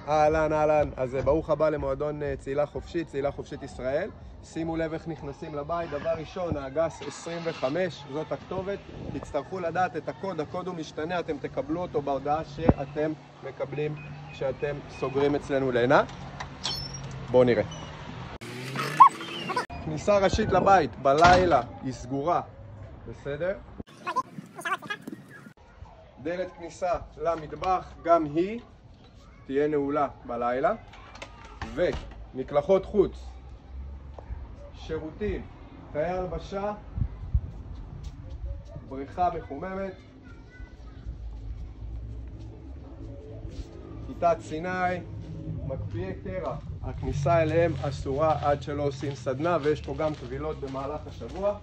אהלן, אהלן. אז ברוך הבא למועדון צלילה חופשית, צלילה חופשית ישראל. שימו לב איך נכנסים לבית. דבר ראשון, האגס 25, זאת הכתובת. תצטרכו לדעת את הקוד, הקוד הוא משתנה, אתם תקבלו אותו בהודעה שאתם מקבלים כשאתם סוגרים אצלנו לינה. בואו נראה. כניסה ראשית לבית, בלילה, היא סגורה. בסדר? דלת כניסה למטבח, גם היא תהיה נעולה בלילה. ומקלחות חוץ, שירותים, תאי הלבשה, בריכה מחוממת, כיתת סיני, מקפיאי קרח. הכניסה אליהם אסורה עד שלא עושים סדנה, ויש פה גם קבילות במהלך השבוע.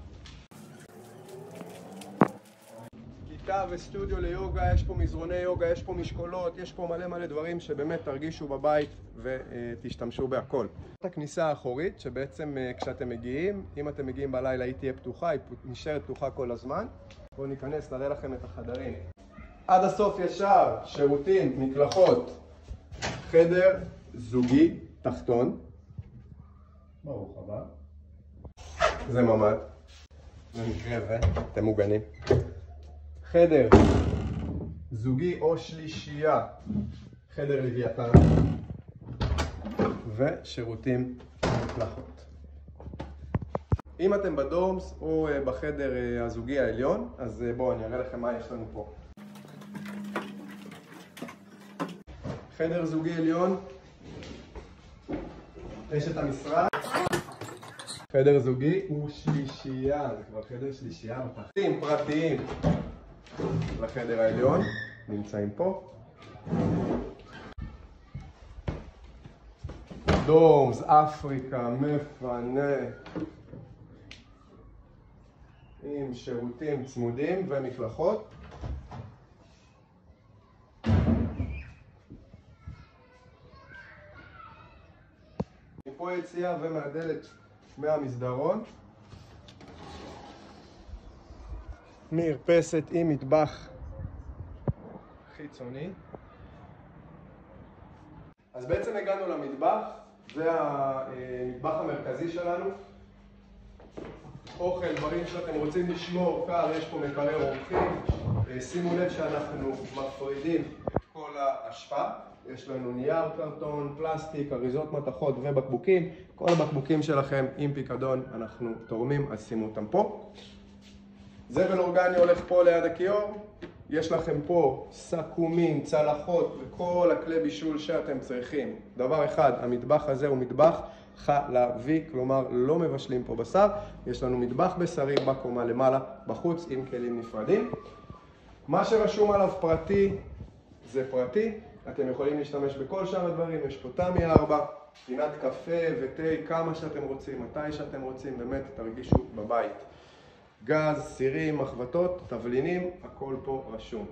כיתה וסטודיו ליוגה, יש פה מזרוני יוגה, יש פה משקולות, יש פה מלא דברים שבאמת תרגישו בבית ותשתמשו בהכל. הכניסה האחורית, שבעצם כשאתם מגיעים, אם אתם מגיעים בלילה היא תהיה פתוחה, היא נשארת פתוחה כל הזמן. בואו ניכנס, נראה לכם את החדרים. עד הסוף ישר, שירותים, מקלחות, חדר זוגי תחתון. ברוך הבא. זה ממ"ד. במקרה ואתם מוגנים. חדר זוגי או שלישייה, חדר לוויתן, ושירותים מקלחות. אם אתם בדורמס או בחדר הזוגי העליון, אז בואו אני אראה לכם מה יש לנו פה. חדר זוגי עליון, יש את המשרד. חדר זוגי הוא שלישייה, זה כבר חדר שלישייה בתחתים פרטיים לחדר העליון, נמצאים פה. דורמס, אפריקה, מפנה, עם שירותים צמודים ומקלחות. מפה יציאה ומהדלת מהמסדרון. מרפסת עם מטבח חיצוני. אז בעצם הגענו למטבח, זה המטבח המרכזי שלנו. אוכל, דברים שאתם רוצים לשמור, קר, יש פה מקרר אורחים. שימו לב שאנחנו מפרידים את כל האשפה. יש לנו נייר, קרטון, פלסטיק, אריזות מתכות ובקבוקים. כל הבקבוקים שלכם עם פיקדון אנחנו תורמים, אז שימו אותם פה. זבל אורגני הולך פה ליד הכיור. יש לכם פה סכומים, צלחות וכל הכלי בישול שאתם צריכים. דבר אחד, המטבח הזה הוא מטבח חלבי, כלומר לא מבשלים פה בשר. יש לנו מטבח בשרי בקומה למעלה, בחוץ עם כלים נפרדים. מה שרשום עליו פרטי זה פרטי. אתם יכולים להשתמש בכל שאר הדברים. יש פה תמי 4, פינת קפה ותה, כמה שאתם רוצים, מתי שאתם רוצים, באמת תרגישו בבית. גז, סירים, מחבטות, תבלינים, הכל פה רשום.